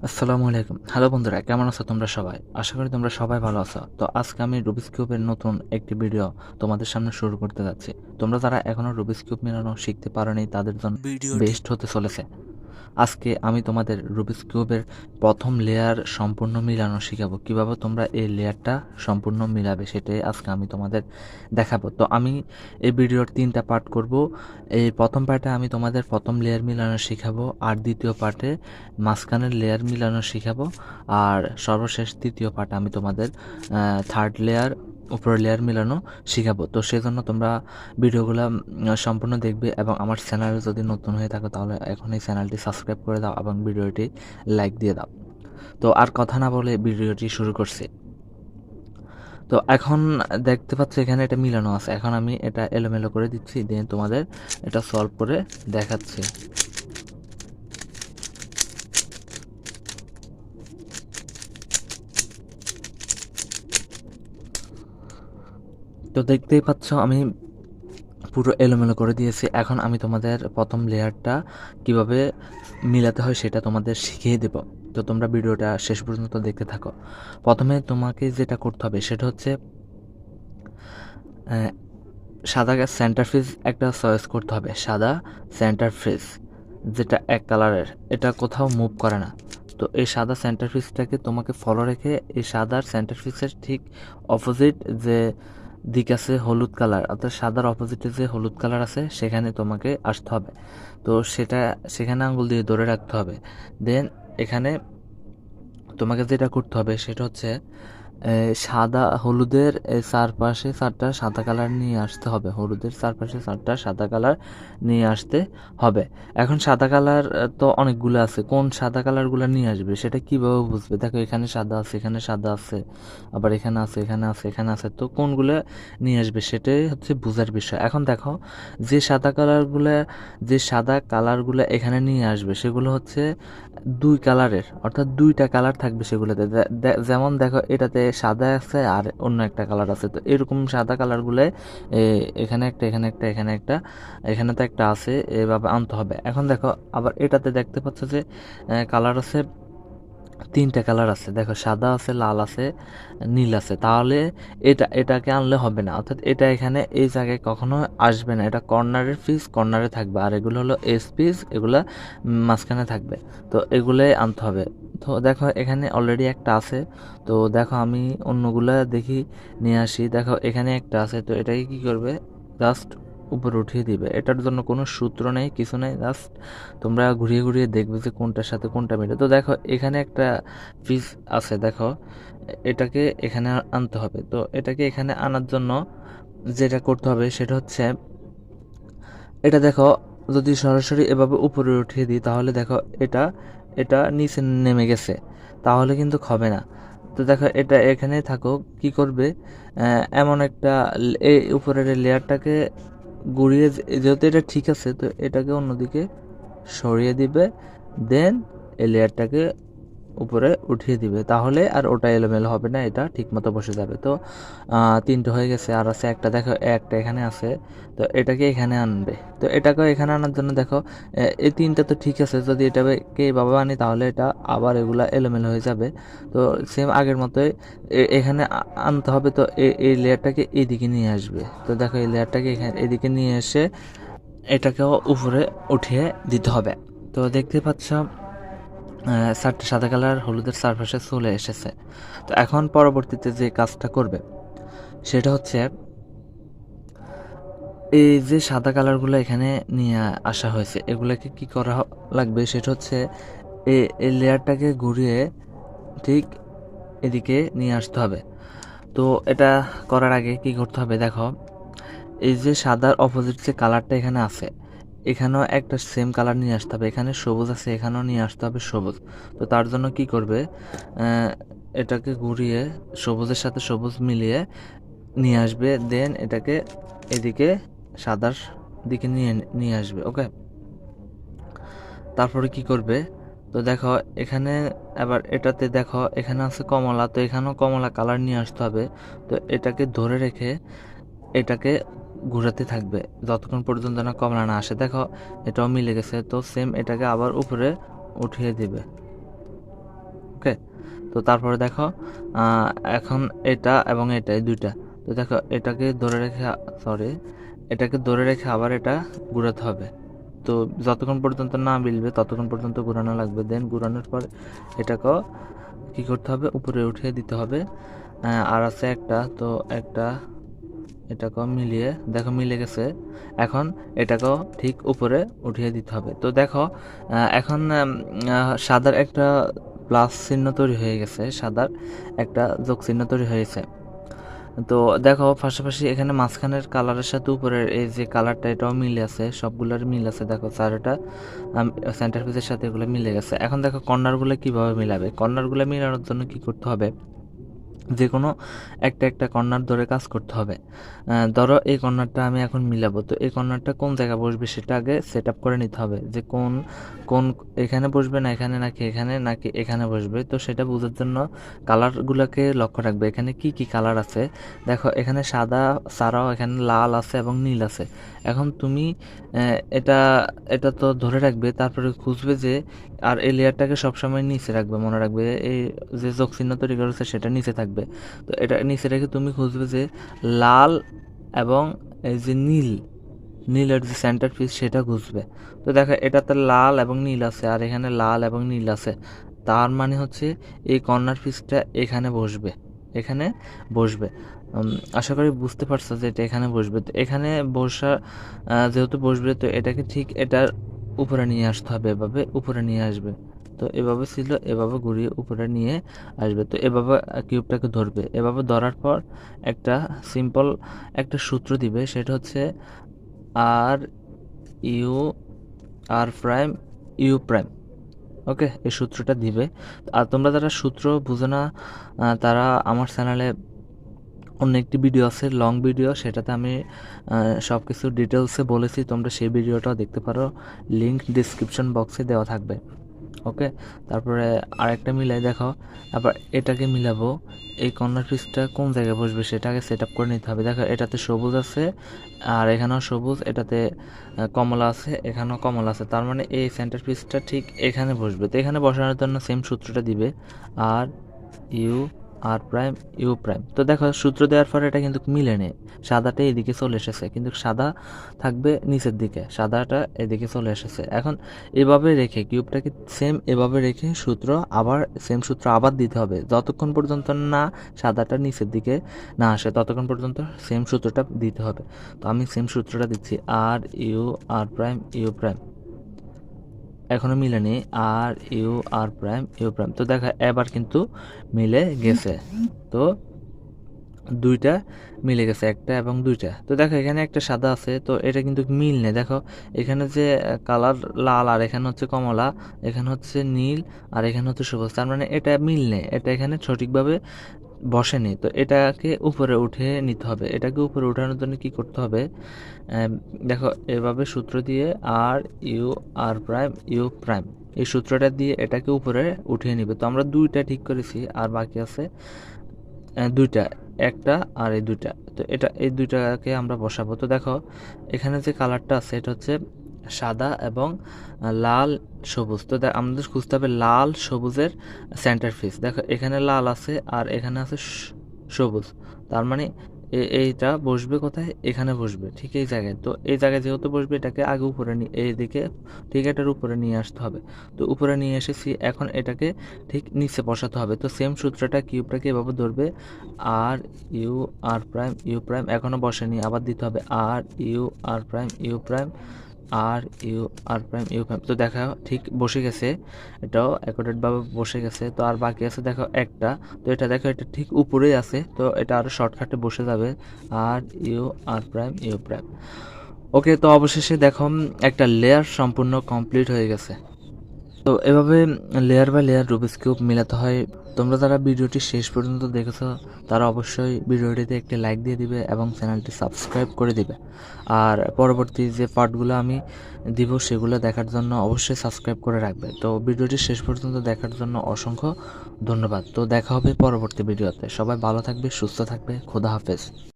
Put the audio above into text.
আসসালামু আলাইকুম। হ্যালো বন্ধুরা, কেমন আছো তোমরা সবাই? আশা করি তোমরা সবাই ভালো আছো। তো আজকে আমি রুবিক্স কিউবের নতুন একটি ভিডিও তোমাদের সামনে শুরু করতে যাচ্ছি। তোমরা যারা এখনো রুবিক্স কিউব মেলানো শিখতে পারোনি তাদের জন্য ভিডিওটি বেস্ট হতে চলেছে। আজকে আমি তোমাদের রুবিক্স কিউবের প্রথম লেয়ার সম্পূর্ণ মিলানো শিখাবো। কিভাবে তোমরা এই লেয়ারটা সম্পূর্ণ মিলাবে সেটাই আজকে আমি তোমাদের দেখাবো। তো আমি এই ভিডিওর 3টা পার্ট করব। এই প্রথম পার্টে আমি তোমাদের প্রথম লেয়ার মিলানো শিখাবো, আর দ্বিতীয় পার্টে মাঝখানের লেয়ার মিলানো শিখাবো, আর সর্বশেষ তৃতীয় পার্টে আমি তোমাদের থার্ড লেয়ার উপরের লেয়ার মিলানো শিখাবো। তো সেজন্য তোমরা ভিডিওগুলো সম্পূর্ণ দেখবে, এবং আমার চ্যানেলে যদি নতুন হয়ে থাকো তাহলে এখন এই চ্যানেলটি সাবস্ক্রাইব করে দাও এবং ভিডিওটি লাইক দিয়ে দাও। তো আর কথা না বলে ভিডিওটি শুরু করছি। তো এখন দেখতে পাচ্ছ এখানে এটা মিলানো আছে। এখন আমি এটা এলোমেলো করে দিচ্ছি, দিয়ে তোমাদের এটা সলভ করে দেখাচ্ছি। তো দেখতেই পাচ্ছ আমি পুরো এলোমেলো করে দিয়েছি। এখন আমি তোমাদের প্রথম লেয়ারটা কিভাবে মিলাতে হয় সেটা তোমাদের শিখিয়ে দেব। তো তোমরা ভিডিওটা শেষ পর্যন্ত দেখতে থাকো। প্রথমে তোমাকে যেটা করতে হবে সেটা হচ্ছে সাদা সেন্টার ফ্রিজ একটা চয়েস করতে হবে। সাদা সেন্টার ফ্রিজ যেটা এক কালারের, এটা কোথাও মুভ করে না। তো এই সাদা সেন্টার ফ্রিজটাকে তোমাকে ফলো রেখে এই সাদার সেন্টার ফ্রিজের ঠিক অপোজিট যে দিক আছে হলুদ কালার, অর্থাৎ সাদার অপোজিটে যে হলুদ কালার আছে সেখানে তোমাকে আসতে হবে। তো সেখানে আঙ্গুল দিয়ে ধরে রাখতে হবে। দেন এখানে তোমাকে যেটা করতে হবে সেটা হচ্ছে সাদা হলুদের চারপাশে 4টা সাদা কালার নিয়ে আসতে হবে। হলুদের চারপাশে 4টা সাদা কালার নিয়ে আসতে হবে। এখন সাদা কালার তো অনেকগুলো আছে, কোন সাদা কালারগুলো নিয়ে আসবে সেটা কিভাবে বুঝবে? দেখো এখানে সাদা আছে, এখানে সাদা আছে, আবার এখানে আছে, এখানে আছে, এখানে আছে। তো কোনগুলো নিয়ে আসবে সেটাই হচ্ছে বোঝার বিষয়। এখন দেখো যে সাদা কালারগুলো এখানে নিয়ে আসবে সেগুলো হচ্ছে 2 কালারের, অর্থাৎ 2টা কালার থাকবে সেগুলোতে। যেমন দেখো এটাতে সাদা আছে আর অন্য একটা কালার আছে। তো এরকম সাদা কালারগুলো এখানে একটা, এখানে একটা, এখানে একটা, এখানে তো একটা আছে, এভাবে আনতে হবে। এখন দেখো আবার এটাতে দেখতে পাচ্ছ যে কালার আছে, 3টা কালার আছে। দেখো সাদা আছে, লাল আছে, নীল আছে। তাহলে এটাকে আনলে হবে না, অর্থাৎ এটা এখানে এই জায়গায় কখনো আসবে না। এটা কর্নারের পিস কর্নারে থাকবে, আর এগুলো হলো এস পিস, এগুলা মাঝখানে থাকবে। তো এগুলোই আনতে হবে। তো দেখো এখানে অলরেডি একটা আছে। তো দেখো আমি অন্যগুলা দেখি নিয়ে আসি। দেখো এখানে একটা আছে, তো এটাকে কি করবে, জাস্ট উপরে উঠিয়ে দিবে। এটার জন্য কোনো সূত্র নেই, কিছু নেই, জাস্ট তোমরা ঘুরিয়ে ঘুরিয়ে দেখবে যে কোনটার সাথে কোনটা মিলে। তো দেখো এখানে একটা পিস আছে, দেখো এটাকে এখানে আনতে হবে। তো এটাকে এখানে আনার জন্য যেটা করতে হবে সেটা হচ্ছে এটা দেখো, যদি সরাসরি এভাবে উপরে উঠিয়ে দিই তাহলে দেখো এটা এটা নিচে নেমে গেছে, তাহলে কিন্তু হবে না। তো দেখো এটা এখানে থাকো, কি করবে, এমন একটা এই উপরের লেয়ারটাকে ঘুরিয়ে, যেহেতু এটা ঠিক আছে তো এটাকে অন্যদিকে সরিয়ে দিবে। দেন এই লেয়ারটাকে উপরে উঠিয়ে দিবে, তাহলে আর ওটা এলোমেলো হবে না, এটা ঠিকমতো বসে যাবে। তো 3টে হয়ে গেছে, আর আছে একটা। দেখো একটা এখানে আছে, তো এটাকে এখানে আনবে। তো এটাকে এখানে আনার জন্য দেখো এই 3টা তো ঠিক আছে, যদি এটাকে এভাবে আনি তাহলে এটা আবার এগুলা এলোমেলো হয়ে যাবে। তো সেম আগের মতোই এখানে আনতে হবে। তো এই লেয়ারটাকে এইদিকে নিয়ে আসবে। তো দেখো এই লেয়ারটাকে এখানে এদিকে নিয়ে এসে এটাকেও উপরে উঠিয়ে দিতে হবে। তো দেখতে পাচ্ছ 4টে সাদা কালার হলুদের চারপাশে চলে এসেছে। তো এখন পরবর্তীতে যে কাজটা করবে সেটা হচ্ছে এই যে সাদা কালারগুলো এখানে নিয়ে আসা হয়েছে এগুলোকে কি করা লাগবে সেটা হচ্ছে এই লেয়ারটাকে ঘুরিয়ে ঠিক এদিকে নিয়ে আসতে হবে। তো এটা করার আগে কি করতে হবে, দেখো এই যে সাদার অপোজিট যে কালারটা এখানে আছে, এখানেও একটা সেম কালার নিয়ে আসতে হবে। এখানে সবুজ আছে, এখানেও নিয়ে আসতে হবে সবুজ। তো তার জন্য কি করবে, এটাকে ঘুরিয়ে সবুজের সাথে সবুজ মিলিয়ে নিয়ে আসবে। দেন এটাকে এদিকে সাদার দিকে নিয়ে নিয়ে আসবে। ওকে, তারপরে কি করবে, তো দেখো এখানে আবার এটাতে দেখো এখানে আছে কমলা, তো এখানেও কমলা কালার নিয়ে আসতে হবে। তো এটাকে ধরে রেখে এটাকে ঘোরাতে থাকবে যতক্ষণ পর্যন্ত না কমলা না আসে। দেখো এটাও মিলে গেছে। তো সেম এটাকে আবার উপরে উঠিয়ে দিবে। ওকে। তো তারপরে দেখো এখন এটা এবং এটা এই দুইটা, তো দেখো এটাকে ধরে রেখে এটাকে ধরে রেখে আবার এটা ঘুরাতে হবে। তো যতক্ষণ পর্যন্ত না মিলবে ততক্ষণ পর্যন্ত ঘুরানো লাগবে। দেন ঘুরানোর পর এটাকেও কী করতে হবে, উপরে উঠিয়ে দিতে হবে। আর আছে একটা, তো একটা এটাকেও মিলিয়ে দেখো মিলে গেছে। এখন এটাকেও ঠিক উপরে উঠিয়ে দিতে হবে। তো দেখো এখন সাদার একটা প্লাস চিহ্ন তৈরি হয়ে গেছে, সাদার একটা যোগ চিহ্ন তৈরি হয়েছে। তো দেখো পাশাপাশি এখানে মাঝখানের কালারের সাথে উপরের এই যে কালারটা এটাও মিলে আছে, সবগুলোর মিল আছে। দেখো চারটা সেন্টার পিসের সাথে এগুলো মিলে গেছে। এখন দেখো কর্নারগুলো কিভাবে মিলাবে। কর্নারগুলো মিলানোর জন্য কি করতে হবে, যে কোনো একটা একটা কর্নার ধরে কাজ করতে হবে। ধরো এই কর্নারটা আমি এখন মিলাবো, তো এই কর্নারটা কোন জায়গায় বসবে সেটা আগে সেট আপ করে নিতে হবে, যে কোন কোন এখানে বসবে না এখানে নাকি এখানে নাকি এখানে বসবে। তো সেটা বোঝার জন্য কালারগুলোকে লক্ষ্য রাখবে, এখানে কি কি কালার আছে। দেখো এখানে সাদা ছাড়াও এখানে লাল আছে এবং নীল আছে। এখন তুমি এটা এটা তো ধরে রাখবে, তারপরে খুঁজবে যে, আর এই লেয়ারটাকে সবসময় নিচে রাখবে, মনে রাখবে এই যে যোগ চিহ্ন তৈরি করেছে সেটা নিচে থাকবে। তো এটা নিচে রেখে তুমি খুঁজবে যে লাল এবং এই যে নীলের যে সেন্টার পিস সেটা খুঁজবে। তো দেখো এটাতে লাল এবং নীল আছে আর এখানে লাল এবং নীল আছে, তার মানে হচ্ছে এই কর্নার পিসটা এখানে বসবে, এখানে বসবে। আশা করি বুঝতে পারছো যে এটা এখানে বসবে। তো এখানে বসা যেহেতু বসবে, তো এটাকে ঠিক এটার উপরে নিয়ে আসতে হবে, এভাবে উপরে নিয়ে আসবে। তো এভাবে ছিল, এভাবে ঘুরিয়ে উপরে নিয়ে আসবে। তো এভাবে কিউবটাকে ধরবে, এভাবে ধরার পর একটা সিম্পল একটা সূত্র দিবে, সেটা হচ্ছে R U R prime U prime. Okay, এই সূত্রটা দিবে। আর তোমরা যারা সূত্র বুঝো না তারা আমার চ্যানেলে অন্য একটি ভিডিও আছে, লং ভিডিও, সেটাতে আমি সব কিছু ডিটেলসে বলেছি, তোমরা সেই ভিডিওটাও দেখতে পারো, লিঙ্ক ডিসক্রিপশন বক্সে দেওয়া থাকবে। ওকে, তারপরে আরেকটা মিলাই দেখো, আবার এটাকে মিলাবো। এই কর্নার পিসটা কোন জায়গায় বসবে সেটাকে সেট আপ করে নিতে হবে। দেখো এটাতে সবুজ আছে আর এখানেও সবুজ, এটাতে কমলা আছে এখানেও কমলা আছে, তার মানে এই সেন্টার পিসটা ঠিক এখানে বসবে। তো এখানে বসানোর জন্য সেম সূত্রটা দিবে, R U R prime U prime. তো দেখো সূত্র দেওয়ার পর এটা কিন্তু মিলে নেই, সাদাটা এদিকে চলে এসেছে, কিন্তু সাদা থাকবে নিচের দিকে, সাদাটা এদিকে চলে এসেছে। এখন এভাবে রেখে কিউবটাকে সেম এভাবে রেখে সেম সূত্র আবার দিতে হবে, যতক্ষণ পর্যন্ত না সাদাটা নিচের দিকে না আসে ততক্ষণ পর্যন্ত সেম সূত্রটা দিতে হবে। তো আমি সেম সূত্রটা দিচ্ছি, R U R prime U prime, এখনো মিলেনি, R U R prime U prime. তো দেখো এবার কিন্তু মিলে গেছে। তো দুইটা মিলে গেছে, একটা এবং দুইটা। তো দেখো এখানে একটা সাদা আছে, তো এটা কিন্তু মিল নেই। দেখো এখানে যে কালার লাল আর এখানে হচ্ছে কমলা, এখানে হচ্ছে নীল আর এখানে হচ্ছে সবুজ, তার মানে এটা মিল নেই, এটা এখানে সঠিকভাবে বসেনি। তো এটাকে উপরে উঠে নিতে হবে। এটাকে উপরে উঠানোর জন্য কি করতে হবে, দেখো এভাবে সূত্র দিয়ে R U R prime U prime, এই সূত্রটা দিয়ে এটাকে উপরে উঠিয়ে নিবে। তো আমরা দুইটা ঠিক করেছি, আর বাকি আছে দুইটা, একটা আর এই দুইটা। তো এই দুইটাকে আমরা বসাবো। তো দেখো এখানে যে কালারটা আছে এটা হচ্ছে সাদা এবং লাল সবুজ। তো আমাদের খুঁজতে হবে লাল সবুজের সেন্টার পিস। দেখো এখানে লাল আছে আর এখানে আছে সবুজ, তার মানে এইটা বসবে কোথায়, এখানে বসবে ঠিক এই জায়গায়। তো এই জায়গায় যেহেতু বসবে এটাকে আগে উপরে এইদিকে ঠিক এটার উপরে নিয়ে আসতে হবে। তো উপরে নিয়ে এসেছি, এখন এটাকে ঠিক নিচে বসাতে হবে। তো সেম সূত্রটা কিউবটাকে এভাবে ধরবে, R U R prime U prime, এখনও বসেনি, আবার দিতে হবে R U R prime U prime, R U R prime U prime. তো দেখা ঠিক বসে গেছে, এটাও অ্যাকোরেটভাবে বসে গেছে। তো আর বাকি আছে দেখো একটা, তো এটা দেখো এটা ঠিক উপরেই আছে, তো এটা আরও শর্টকাটে বসে যাবে, R U R prime U prime. Okay, তো অবশেষে দেখো একটা লেয়ার সম্পূর্ণ কমপ্লিট হয়ে গেছে। তো এভাবে layer by layer Rubik's cube মেলাতে হয়। তোমরা যারা ভিডিওটি শেষ পর্যন্ত দেখেছো তারা অবশ্যই ভিডিওটিতে একটি লাইক দিয়ে দিবে এবং চ্যানেলটি সাবস্ক্রাইব করে দিবে। আর পরবর্তী যে পার্টগুলো আমি দিব সেগুলো দেখার জন্য অবশ্যই সাবস্ক্রাইব করে রাখবে। তো ভিডিওটি শেষ পর্যন্ত দেখার জন্য অসংখ্য ধন্যবাদ। তো দেখা হবে পরবর্তী ভিডিওতে। সবাই ভালো থাকবে, সুস্থ থাকবে, খোদা হাফেজ।